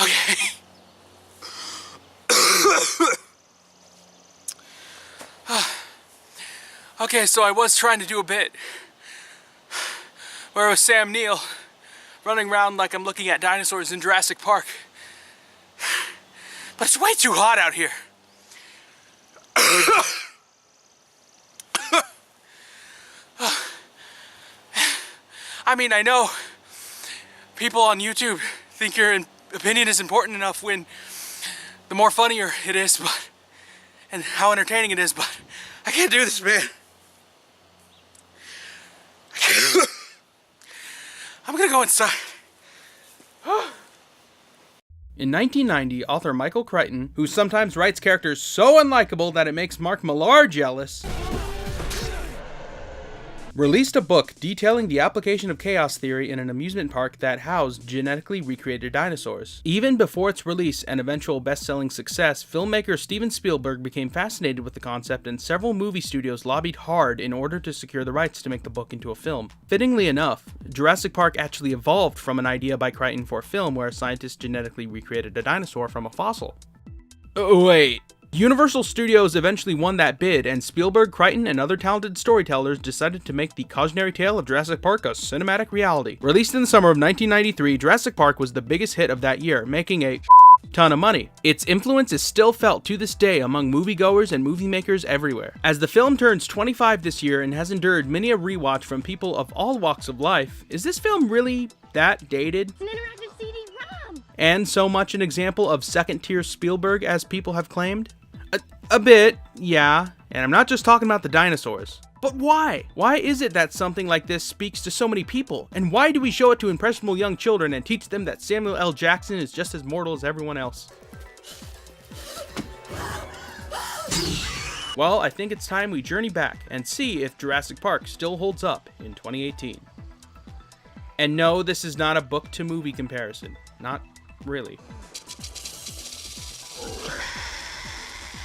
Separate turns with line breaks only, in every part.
Okay. Okay, so I was trying to do a bit where it was Sam Neill running around like I'm looking at dinosaurs in Jurassic Park. But it's way too hot out here. I mean, I know people on YouTube think your opinion is important enough when the more funnier it is, but and how entertaining it is, but I can't do this, man. I'm gonna go inside.
In 1990, author Michael Crichton, who sometimes writes characters so unlikable that it makes Mark Millar jealous, released a book detailing the application of chaos theory in an amusement park that housed genetically recreated dinosaurs. Even before its release and eventual best-selling success, filmmaker Steven Spielberg became fascinated with the concept, and several movie studios lobbied hard in order to secure the rights to make the book into a film. Fittingly enough, Jurassic Park actually evolved from an idea by Crichton for a film where a scientist genetically recreated a dinosaur from a fossil. Wait. Universal Studios eventually won that bid, and Spielberg, Crichton, and other talented storytellers decided to make the cautionary tale of Jurassic Park a cinematic reality. Released in the summer of 1993, Jurassic Park was the biggest hit of that year, making a ton of money. Its influence is still felt to this day among moviegoers and movie makers everywhere. As the film turns 25 this year and has endured many a rewatch from people of all walks of life, is this film really that dated?
It's an interactive CD-ROM!
And so much an example of second-tier Spielberg as people have claimed? A bit, yeah, and I'm not just talking about the dinosaurs. But why? Why is it that something like this speaks to so many people? And why do we show it to impressionable young children and teach them that Samuel L. Jackson is just as mortal as everyone else? Well, I think it's time we journey back and see if Jurassic Park still holds up in 2018. And no, this is not a book-to-movie comparison. Not really.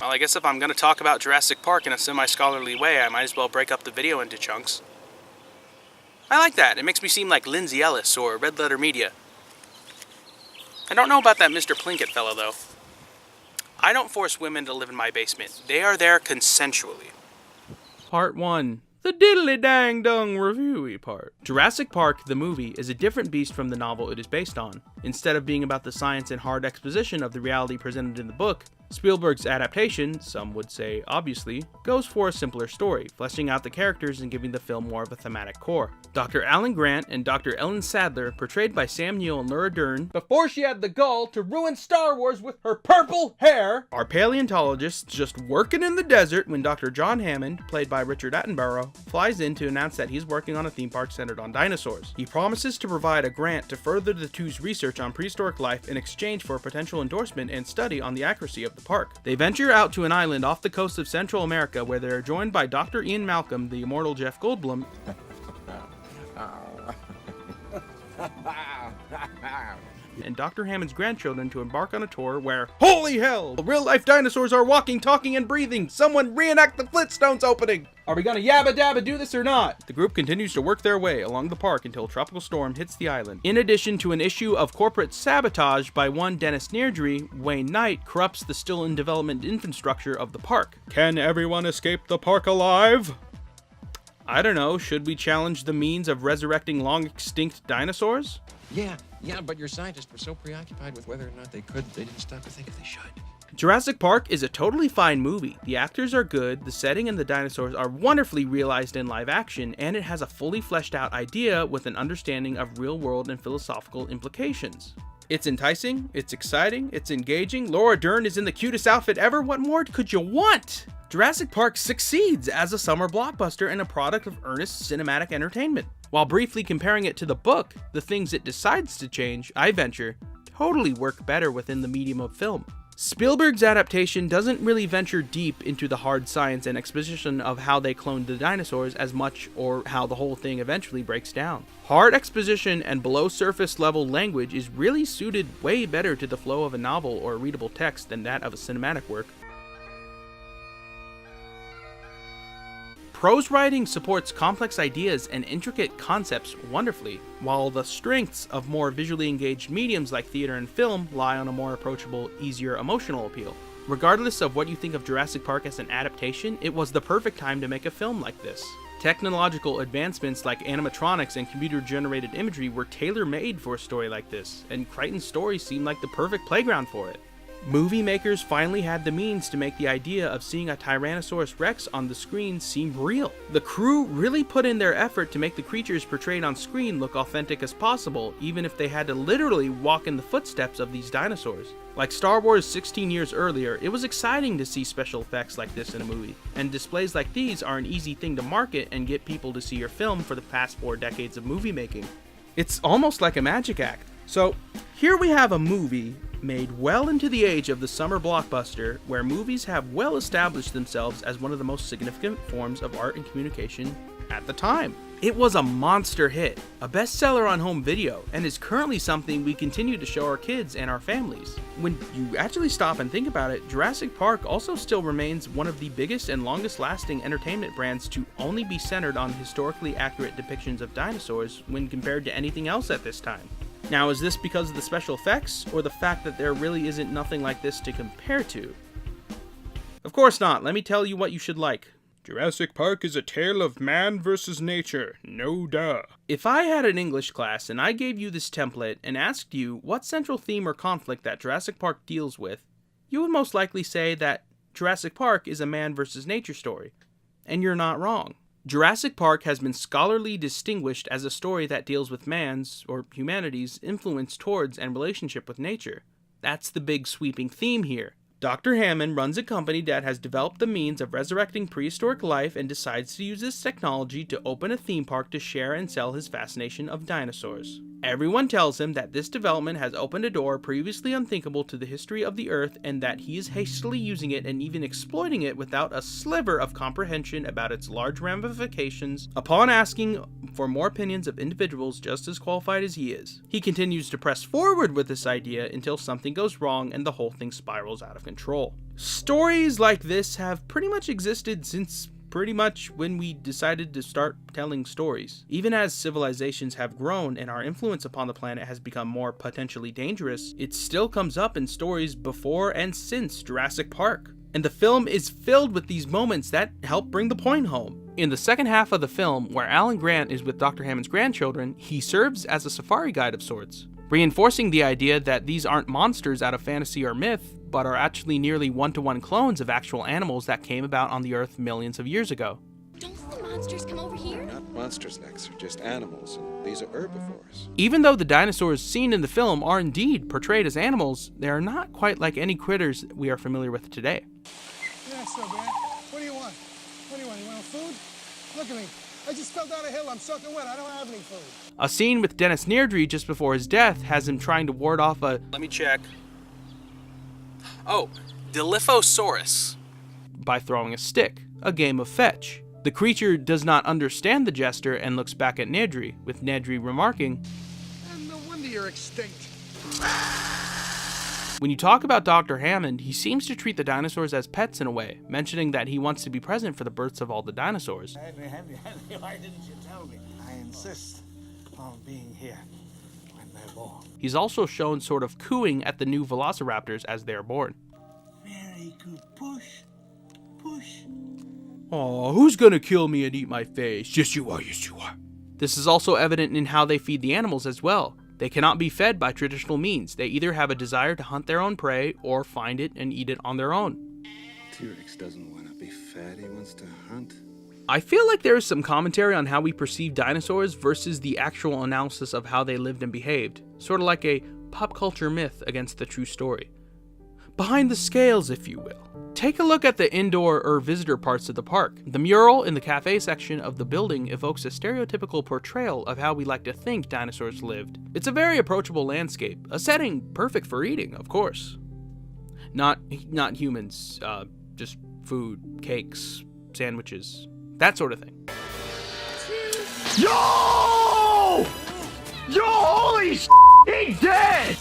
Well, I guess if I'm going to talk about Jurassic Park in a semi-scholarly way, I might as well break up the video into chunks. I like that. It makes me seem like Lindsay Ellis or Red Letter Media. I don't know about that Mr. Plinkett fellow, though. I don't force women to live in my basement. They are there consensually.
Part 1. The diddly-dang-dung reviewy part. Jurassic Park, the movie, is a different beast from the novel it is based on. Instead of being about the science and hard exposition of the reality presented in the book, Spielberg's adaptation, some would say obviously, goes for a simpler story, fleshing out the characters and giving the film more of a thematic core. Dr. Alan Grant and Dr. Ellen Sadler, portrayed by Sam Neill and Laura Dern, before she had the gall to ruin Star Wars with her purple hair, are paleontologists just working in the desert when Dr. John Hammond, played by Richard Attenborough, flies in to announce that he's working on a theme park centered on dinosaurs. He promises to provide a grant to further the two's research on prehistoric life in exchange for a potential endorsement and study on the accuracy of the park. They venture out to an island off the coast of Central America where they are joined by Dr. Ian Malcolm, the immortal Jeff Goldblum, and Dr. Hammond's grandchildren to embark on a tour where, holy hell, real-life dinosaurs are walking, talking, and breathing. Someone reenact the Flintstones opening. Are we gonna yabba dabba do this or not? The group continues to work their way along the park until a tropical storm hits the island. In addition to an issue of corporate sabotage by one Dennis Neardry, Wayne Knight corrupts the still in development infrastructure of the park. Can everyone escape the park alive? I don't know, should we challenge the means of resurrecting long extinct dinosaurs?
Yeah, but your scientists were so preoccupied with whether or not they could, they didn't stop to think if they should.
Jurassic Park is a totally fine movie. The actors are good, the setting and the dinosaurs are wonderfully realized in live action, and it has a fully fleshed out idea with an understanding of real world and philosophical implications. It's enticing, it's exciting, it's engaging, Laura Dern is in the cutest outfit ever, what more could you want? Jurassic Park succeeds as a summer blockbuster and a product of earnest cinematic entertainment. While briefly comparing it to the book, the things it decides to change, I venture, totally work better within the medium of film. Spielberg's adaptation doesn't really venture deep into the hard science and exposition of how they cloned the dinosaurs as much, or how the whole thing eventually breaks down. Hard exposition and below surface level language is really suited way better to the flow of a novel or a readable text than that of a cinematic work. Prose writing supports complex ideas and intricate concepts wonderfully, while the strengths of more visually engaged mediums like theater and film lie on a more approachable, easier emotional appeal. Regardless of what you think of Jurassic Park as an adaptation, it was the perfect time to make a film like this. Technological advancements like animatronics and computer-generated imagery were tailor-made for a story like this, and Crichton's story seemed like the perfect playground for it. Movie makers finally had the means to make the idea of seeing a Tyrannosaurus Rex on the screen seem real. The crew really put in their effort to make the creatures portrayed on screen look authentic as possible, even if they had to literally walk in the footsteps of these dinosaurs. Like Star Wars 16 years earlier, it was exciting to see special effects like this in a movie, and displays like these are an easy thing to market and get people to see your film for the past 4 decades of movie making. It's almost like a magic act. So, here we have a movie made well into the age of the summer blockbuster, where movies have well established themselves as one of the most significant forms of art and communication at the time. It was a monster hit, a bestseller on home video, and is currently something we continue to show our kids and our families. When you actually stop and think about it, Jurassic Park also still remains one of the biggest and longest lasting entertainment brands to only be centered on historically accurate depictions of dinosaurs when compared to anything else at this time. Now, is this because of the special effects, or the fact that there really isn't nothing like this to compare to? Of course not. Let me tell you what you should like. Jurassic Park is a tale of man versus nature. No duh. If I had an English class and I gave you this template and asked you what central theme or conflict that Jurassic Park deals with, you would most likely say that Jurassic Park is a man versus nature story. And you're not wrong. Jurassic Park has been scholarly distinguished as a story that deals with man's, or humanity's, influence towards and relationship with nature. That's the big sweeping theme here. Dr. Hammond runs a company that has developed the means of resurrecting prehistoric life and decides to use this technology to open a theme park to share and sell his fascination of dinosaurs. Everyone tells him that this development has opened a door previously unthinkable to the history of the Earth, and that he is hastily using it and even exploiting it without a sliver of comprehension about its large ramifications. Upon asking for more opinions of individuals just as qualified as he is, he continues to press forward with this idea until something goes wrong and the whole thing spirals out of control. Stories like this have pretty much existed since pretty much when we decided to start telling stories. Even as civilizations have grown and our influence upon the planet has become more potentially dangerous, it still comes up in stories before and since Jurassic Park. And the film is filled with these moments that help bring the point home. In the second half of the film, where Alan Grant is with Dr. Hammond's grandchildren, he serves as a safari guide of sorts, reinforcing the idea that these aren't monsters out of fantasy or myth, but are actually nearly one-to-one clones of actual animals that came about on the Earth millions of years ago.
Don't the monsters come over here?
Not monsters, Lex. They're just animals, and these are herbivores.
Even though the dinosaurs seen in the film are indeed portrayed as animals, they are not quite like any critters we are familiar with today.
Yeah, so bad. What do you want? What do you want? You want food? Look at me. I just fell down a hill. I'm soaking wet. I don't have any food.
A scene with Dennis Nedry just before his death has him trying to ward off a...
Let me check. Oh, Dilophosaurus.
by throwing a stick, a game of fetch. The creature does not understand the gesture and looks back at Nedry, with Nedry remarking,
And no wonder you're extinct.
When you talk about Dr. Hammond, he seems to treat the dinosaurs as pets in a way, mentioning that he wants to be present for the births of all the dinosaurs.
Why didn't you tell me? I insist on being here when they're born.
He's also shown sort of cooing at the new velociraptors as they are born.
Very good. Push. Push.
Aw, who's gonna kill me and eat my face? Yes you are, yes you are. This is also evident in how they feed the animals as well. They cannot be fed by traditional means. They either have a desire to hunt their own prey or find it and eat it on their own.
T-Rex doesn't want to be fed, he wants to hunt.
I feel like there is some commentary on how we perceive dinosaurs versus the actual analysis of how they lived and behaved, sort of like a pop culture myth against the true story. Behind the scales, if you will. Take a look at the indoor or visitor parts of the park. The mural in the cafe section of the building evokes a stereotypical portrayal of how we like to think dinosaurs lived. It's a very approachable landscape, a setting perfect for eating, of course. Not humans, just food, cakes, sandwiches, that sort of thing.
Yo! Yo, holy sh**, he dead!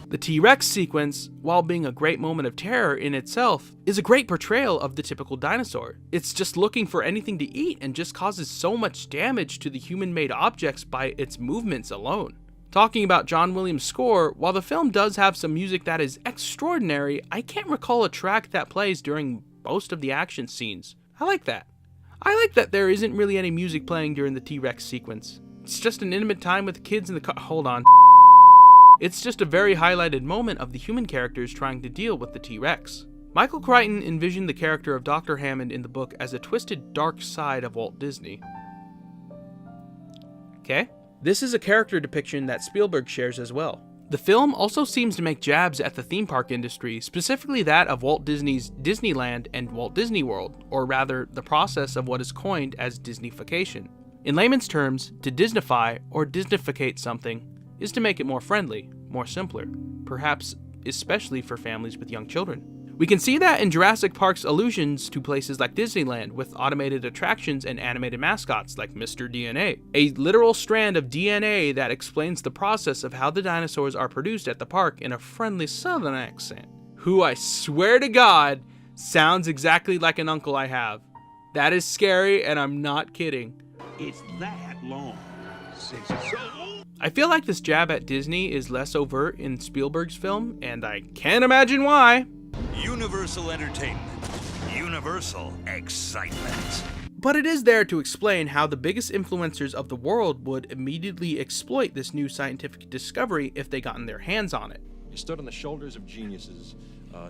The T-Rex sequence, while being a great moment of terror in itself, is a great portrayal of the typical dinosaur. It's just looking for anything to eat and just causes so much damage to the human-made objects by its movements alone. Talking about John Williams' score, while the film does have some music that is extraordinary, I can't recall a track that plays during most of the action scenes. I like that. I like that there isn't really any music playing during the T-Rex sequence. It's just an intimate time with the kids in the car. Hold on. It's just a very highlighted moment of the human characters trying to deal with the T-Rex. Michael Crichton envisioned the character of Dr. Hammond in the book as a twisted dark side of Walt Disney. Okay? This is a character depiction that Spielberg shares as well. The film also seems to make jabs at the theme park industry, specifically that of Walt Disney's Disneyland and Walt Disney World, or rather, the process of what is coined as Disneyfication. In layman's terms, to Disneyfy or Disneyficate something is to make it more friendly, more simpler, perhaps especially for families with young children. We can see that in Jurassic Park's allusions to places like Disneyland with automated attractions and animated mascots like Mr. DNA, a literal strand of DNA that explains the process of how the dinosaurs are produced at the park in a friendly southern accent, who I swear to God sounds exactly like an uncle I have. That is scary and I'm not kidding.
It's that long.
I feel like this jab at Disney is less overt in Spielberg's film, and I can't imagine why.
Universal entertainment. Universal excitement.
But it is there to explain how the biggest influencers of the world would immediately exploit this new scientific discovery if they gotten their hands on it.
You stood on the shoulders of geniuses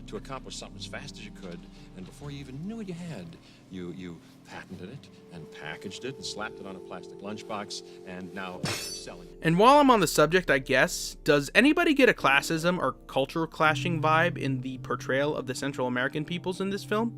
to accomplish something as fast as you could, and before you even knew what you had, you patented it and packaged it and slapped it on a plastic lunchbox, and now you're selling it.
And while I'm on the subject, I guess, does anybody get a classism or cultural clashing vibe in the portrayal of the Central American peoples in this film?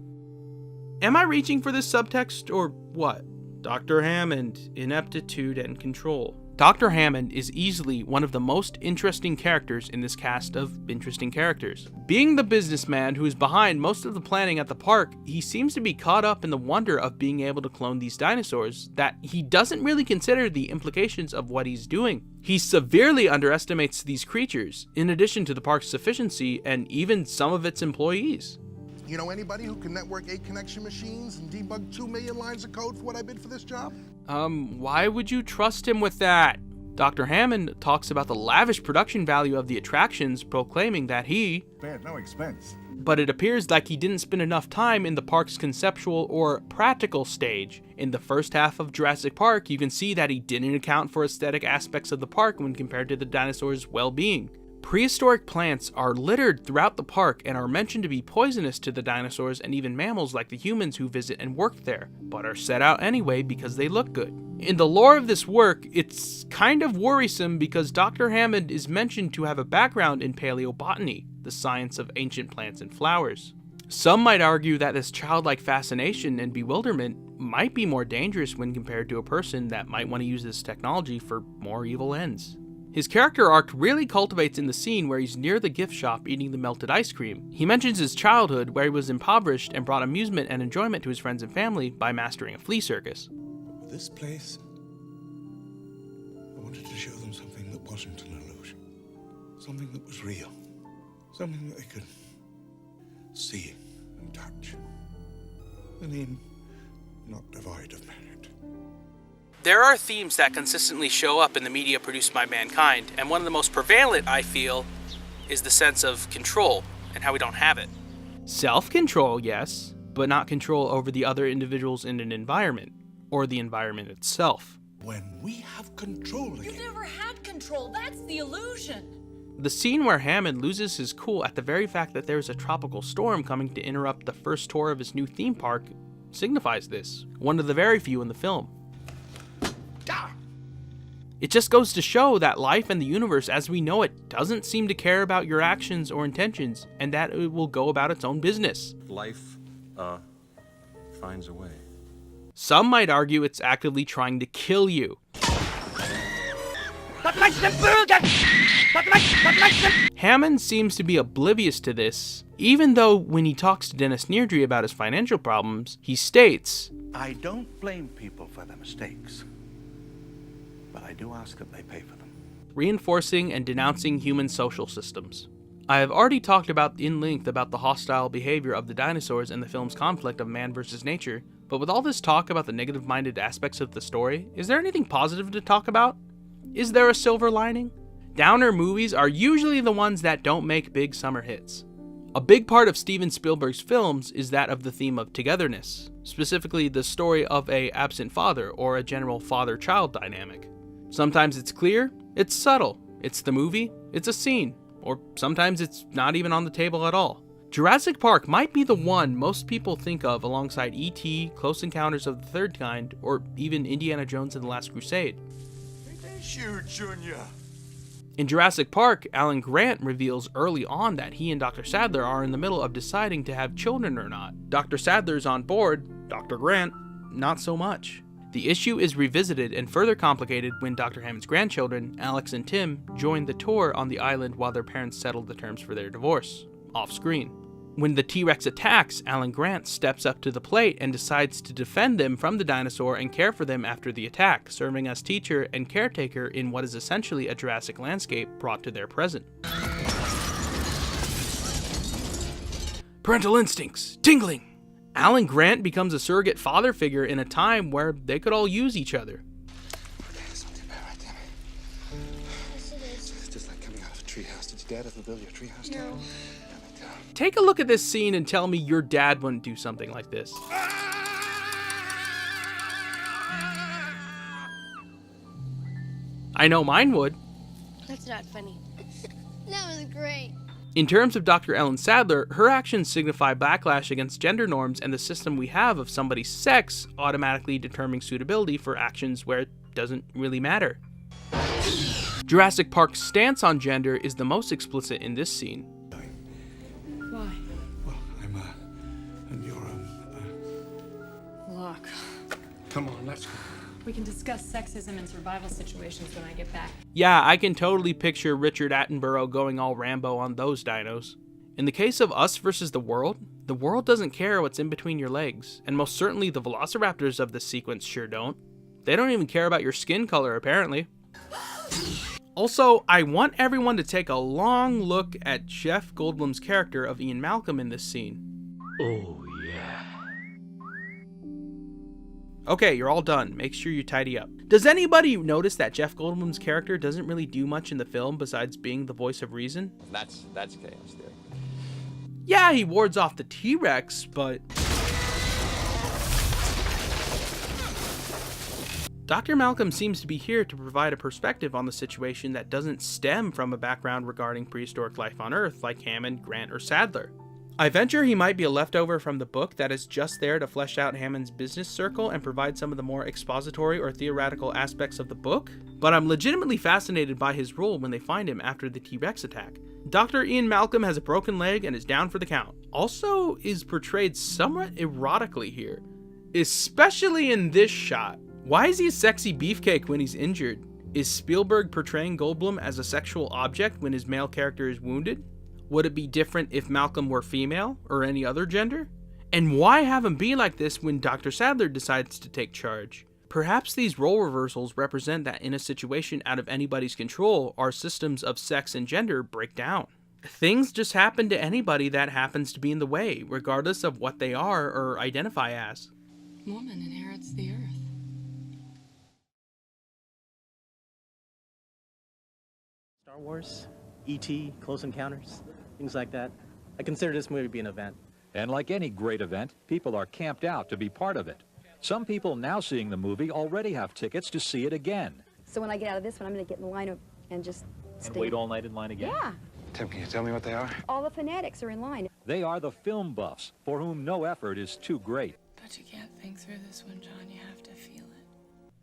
Am I reaching for this subtext, or what? Dr. Hammond, ineptitude and control. Dr. Hammond is easily one of the most interesting characters in this cast of interesting characters. Being the businessman who is behind most of the planning at the park, he seems to be caught up in the wonder of being able to clone these dinosaurs that he doesn't really consider the implications of what he's doing. He severely underestimates these creatures, in addition to the park's sufficiency and even some of its employees.
You know anybody who can network 8 connection machines and debug 2 million lines of code for what I bid for this job?
Why would you trust him with that? Dr. Hammond talks about the lavish production value of the attractions, proclaiming that he
spared no expense.
But it appears like he didn't spend enough time in the park's conceptual or practical stage. In the first half of Jurassic Park, you can see that he didn't account for aesthetic aspects of the park when compared to the dinosaurs' well-being. Prehistoric plants are littered throughout the park and are mentioned to be poisonous to the dinosaurs and even mammals like the humans who visit and work there, but are set out anyway because they look good. In the lore of this work, it's kind of worrisome because Dr. Hammond is mentioned to have a background in paleobotany, the science of ancient plants and flowers. Some might argue that this childlike fascination and bewilderment might be more dangerous when compared to a person that might want to use this technology for more evil ends. His character arc really cultivates in the scene where he's near the gift shop eating the melted ice cream. He mentions his childhood where he was impoverished and brought amusement and enjoyment to his friends and family by mastering a flea circus.
This place, I wanted to show them something that wasn't an illusion. Something that was real. Something that they could see and touch. An inn not devoid of merit.
There are themes that consistently show up in the media produced by mankind, and one of the most prevalent, I feel, is the sense of control and how we don't have it.
Self-control, yes, but not control over the other individuals in an environment, or the environment itself.
When we have control again.
You've never had control. That's the illusion.
The scene where Hammond loses his cool at the very fact that there's a tropical storm coming to interrupt the first tour of his new theme park signifies this, one of the very few in the film. It just goes to show that life and the universe as we know it doesn't seem to care about your actions or intentions, and that it will go about its own business.
Life, finds a way.
Some might argue it's actively trying to kill you. Hammond seems to be oblivious to this, even though when he talks to Dennis Neardry about his financial problems, he states,
I don't blame people for their mistakes, but I do ask that they pay for them.
reinforcing and denouncing human social systems. I have already talked in length about the hostile behavior of the dinosaurs and the film's conflict of man versus nature, but with all this talk about the negative-minded aspects of the story, is there anything positive to talk about? Is there a silver lining? Downer movies are usually the ones that don't make big summer hits. A big part of Steven Spielberg's films is that of the theme of togetherness, specifically the story of an absent father or a general father-child dynamic. Sometimes it's clear, it's subtle, it's the movie, it's a scene, or sometimes it's not even on the table at all. Jurassic Park might be the one most people think of alongside E.T., Close Encounters of the Third Kind, or even Indiana Jones and the Last Crusade.
Shoot, Junior.
In Jurassic Park, Alan Grant reveals early on that he and Dr. Sadler are in the middle of deciding to have children or not. Dr. Sadler's on board, Dr. Grant, not so much. The issue is revisited and further complicated when Dr. Hammond's grandchildren, Alex and Tim, join the tour on the island while their parents settle the terms for their divorce, off-screen. When the T-Rex attacks, Alan Grant steps up to the plate and decides to defend them from the dinosaur and care for them after the attack, serving as teacher and caretaker in what is essentially a Jurassic landscape brought to their present. Parental instincts, tingling! Alan Grant becomes a surrogate father figure in a time where they could all use each other.
Okay, it's not too bad, right, Tammy?
Yes, it is.
It's just like coming out of a treehouse. Did your dad ever build your treehouse?
No.
Take a look at this scene and tell me your dad wouldn't do something like this. I know mine would.
That's not funny. That was great.
In terms of Dr. Ellen Sadler, her actions signify backlash against gender norms and the system we have of somebody's sex automatically determining suitability for actions where it doesn't really matter. Jurassic Park's stance on gender is the most explicit in this scene.
Why?
Well, and you're,
Look,
Come on, let's go.
we can discuss sexism and survival situations when I get back.
Yeah, I can totally picture Richard Attenborough going all Rambo on those dinos. In the case of Us versus the world doesn't care what's in between your legs, and most certainly the velociraptors of this sequence sure don't. They don't even care about your skin color, apparently. Also, I want everyone to take a long look at Jeff Goldblum's character of Ian Malcolm in this scene.
Oh, yeah.
Okay, you're all done. Make sure you tidy up. Does anybody notice that Jeff Goldblum's character doesn't really do much in the film besides being the voice of reason?
That's chaos theory.
Yeah, he wards off the T-Rex, but... Dr. Malcolm seems to be here to provide a perspective on the situation that doesn't stem from a background regarding prehistoric life on Earth like Hammond, Grant, or Sadler. I venture he might be a leftover from the book that is just there to flesh out Hammond's business circle and provide some of the more expository or theoretical aspects of the book, but I'm legitimately fascinated by his role when they find him after the T-Rex attack. Dr. Ian Malcolm has a broken leg and is down for the count. Also is portrayed somewhat erotically here, especially in this shot. Why is he a sexy beefcake when he's injured? Is Spielberg portraying Goldblum as a sexual object when his male character is wounded? Would it be different if Malcolm were female or any other gender? And why have him be like this when Dr. Sadler decides to take charge? Perhaps these role reversals represent that in a situation out of anybody's control, our systems of sex and gender break down. Things just happen to anybody that happens to be in the way, regardless of what they are or identify as.
Woman inherits the earth.
Star Wars, E.T., Close Encounters, things like that. I consider this movie to be an event.
And like any great event, people are camped out to be part of it. Some people now seeing the movie already have tickets to see it again.
So when I get out of this one, I'm going to get in the line and just stay.
Wait all night in line again?
Yeah.
Tim, can you tell me what they are?
All the fanatics are in line.
They are the film buffs, for whom no effort is too great.
But you can't think through this one, John. You have to feel it.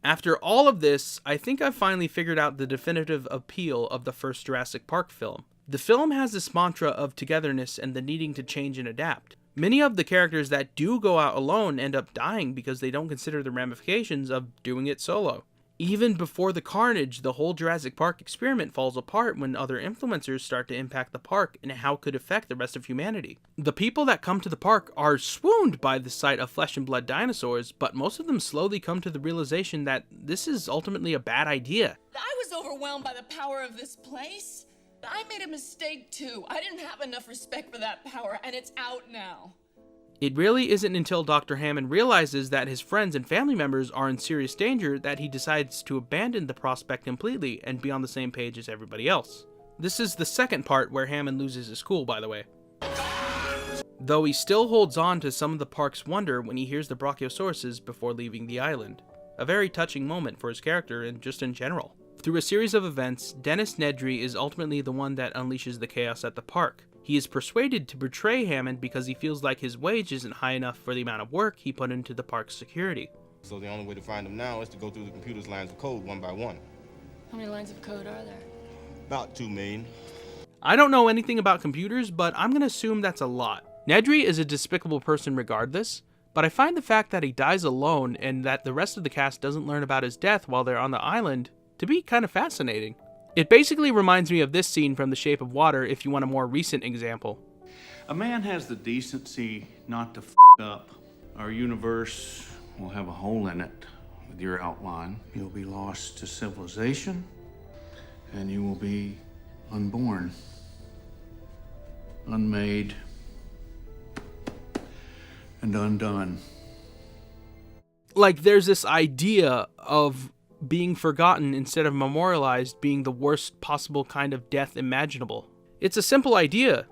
After all of this, I think I've finally figured out the definitive appeal of the first Jurassic Park film. The film has this mantra of togetherness and the needing to change and adapt. Many of the characters that do go out alone end up dying because they don't consider the ramifications of doing it solo. Even before the carnage, the whole Jurassic Park experiment falls apart when other influencers start to impact the park and how it could affect the rest of humanity. The people that come to the park are swooned by the sight of flesh and blood dinosaurs, but most of them slowly come to the realization that this is ultimately a bad idea.
I was overwhelmed by the power of this place. I made a mistake too. I didn't have enough respect for that power, and it's out now.
It really isn't until Dr. Hammond realizes that his friends and family members are in serious danger that he decides to abandon the prospect completely and be on the same page as everybody else. This is the second part where Hammond loses his cool, by the way. Though he still holds on to some of the park's wonder when he hears the Brachiosauruses before leaving the island. A very touching moment for his character and just in general. Through a series of events, Dennis Nedry is ultimately the one that unleashes the chaos at the park. He is persuaded to betray Hammond because he feels like his wage isn't high enough for the amount of work he put into the park's security.
So the only way to find him now is to go through the computer's lines of code one by one.
How many lines of code are there?
About 2 million.
I don't know anything about computers, but I'm gonna assume that's a lot. Nedry is a despicable person regardless, but I find the fact that he dies alone and that the rest of the cast doesn't learn about his death while they're on the island to be kind of fascinating. It basically reminds me of this scene from The Shape of Water if you want a more recent example.
A man has the decency not to f*** up. Our universe will have a hole in it with your outline. You'll be lost to civilization, and you will be unborn, unmade, and undone.
Like, there's this idea of being forgotten instead of memorialized being the worst possible kind of death imaginable. It's a simple idea,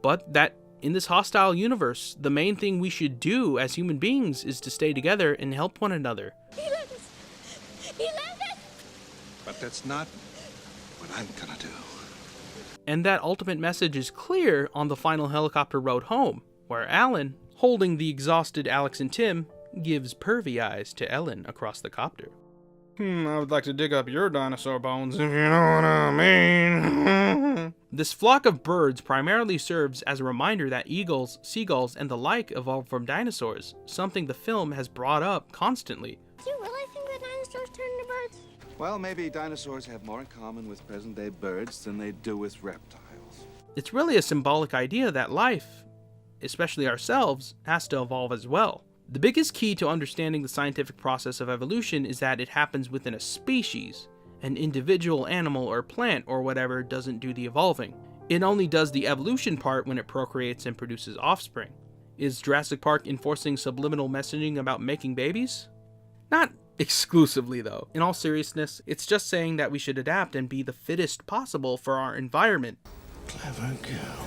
but that in this hostile universe, the main thing we should do as human beings is to stay together and help one another.
He left us. He left us.
But that's not what I'm gonna do.
And that ultimate message is clear on the final helicopter ride home, where Alan, holding the exhausted Alex and Tim, gives pervy eyes to Ellen across the copter.
I would like to dig up your dinosaur bones, if you know what I mean.
This flock of birds primarily serves as a reminder that eagles, seagulls, and the like evolved from dinosaurs, something the film has brought up constantly.
Do you really think that dinosaurs turn into birds?
Well, maybe dinosaurs have more in common with present-day birds than they do with reptiles.
It's really a symbolic idea that life, especially ourselves, has to evolve as well. The biggest key to understanding the scientific process of evolution is that it happens within a species. An individual animal or plant or whatever doesn't do the evolving. It only does the evolution part when it procreates and produces offspring. Is Jurassic Park enforcing subliminal messaging about making babies? Not exclusively though. In all seriousness, it's just saying that we should adapt and be the fittest possible for our environment.
Clever girl.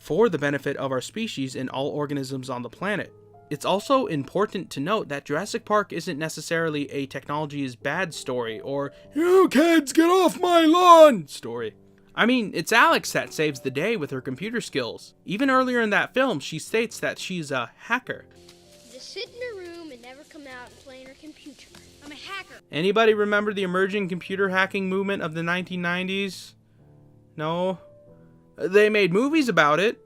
For the benefit of our species and all organisms on the planet. It's also important to note that Jurassic Park isn't necessarily a technology is bad story or "You kids, get off my lawn" story. I mean, it's Alex that saves the day with her computer skills. Even earlier in that film, she states that she's a hacker.
Just sit in her room and never come out and play on her computer. I'm a hacker.
Anybody remember the emerging computer hacking movement of the 1990s? No? They made movies about it.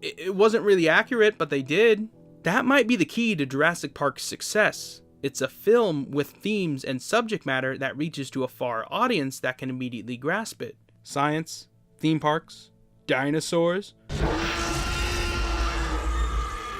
It wasn't really accurate, but they did. That might be the key to Jurassic Park's success. It's a film with themes and subject matter that reaches to a far audience that can immediately grasp it. Science, theme parks, dinosaurs.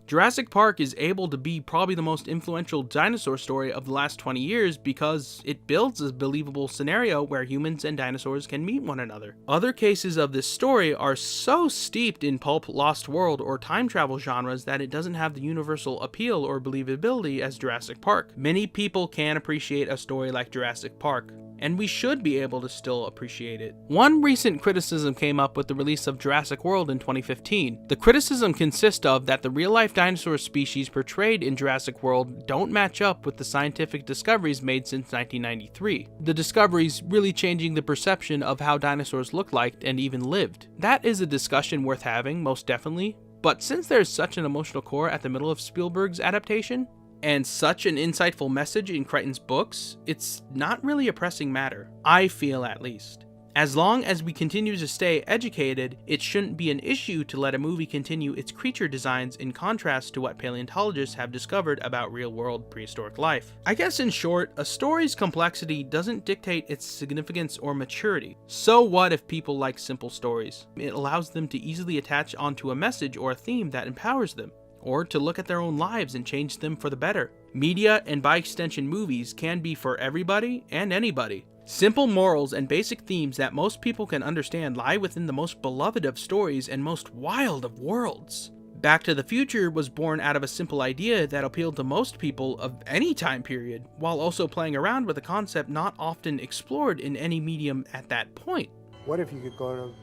Jurassic Park is able to be probably the most influential dinosaur story of the last 20 years because it builds a believable scenario where humans and dinosaurs can meet one another. Other cases of this story are so steeped in pulp, Lost World, or time travel genres that it doesn't have the universal appeal or believability as Jurassic Park. Many people can appreciate a story like Jurassic Park, and we should be able to still appreciate it. One recent criticism came up with the release of Jurassic World in 2015. The criticism consists of that the real-life dinosaur species portrayed in Jurassic World don't match up with the scientific discoveries made since 1993. The discoveries really changing the perception of how dinosaurs looked like and even lived. That is a discussion worth having, most definitely, but since there's such an emotional core at the middle of Spielberg's adaptation, and such an insightful message in Crichton's books, it's not really a pressing matter. I feel, at least. As long as we continue to stay educated, it shouldn't be an issue to let a movie continue its creature designs in contrast to what paleontologists have discovered about real-world prehistoric life. I guess in short, a story's complexity doesn't dictate its significance or maturity. So what if people like simple stories? It allows them to easily attach onto a message or a theme that empowers them, or to look at their own lives and change them for the better. Media, and by extension movies, can be for everybody and anybody. Simple morals and basic themes that most people can understand lie within the most beloved of stories and most wild of worlds. Back to the Future was born out of a simple idea that appealed to most people of any time period, while also playing around with a concept not often explored in any medium at that point.
What if you could go to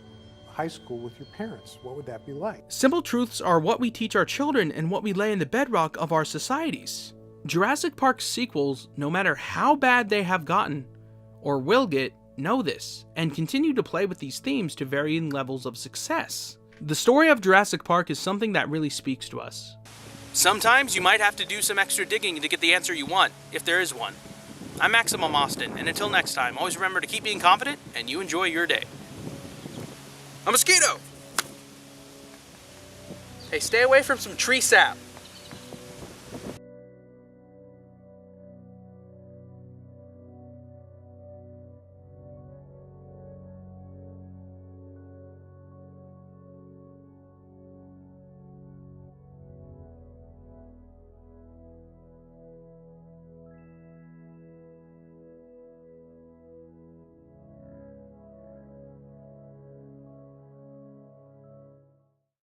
high school with your parents? What would that be like?
Simple truths are what we teach our children and what we lay in the bedrock of our societies. Jurassic Park's sequels, no matter how bad they have gotten, or will get, know this, and continue to play with these themes to varying levels of success. The story of Jurassic Park is something that really speaks to us.
Sometimes you might have to do some extra digging to get the answer you want, if there is one. I'm MaximumAustin, and until next time, always remember to keep being confident, and you enjoy your day. A mosquito! Hey, stay away from some tree sap.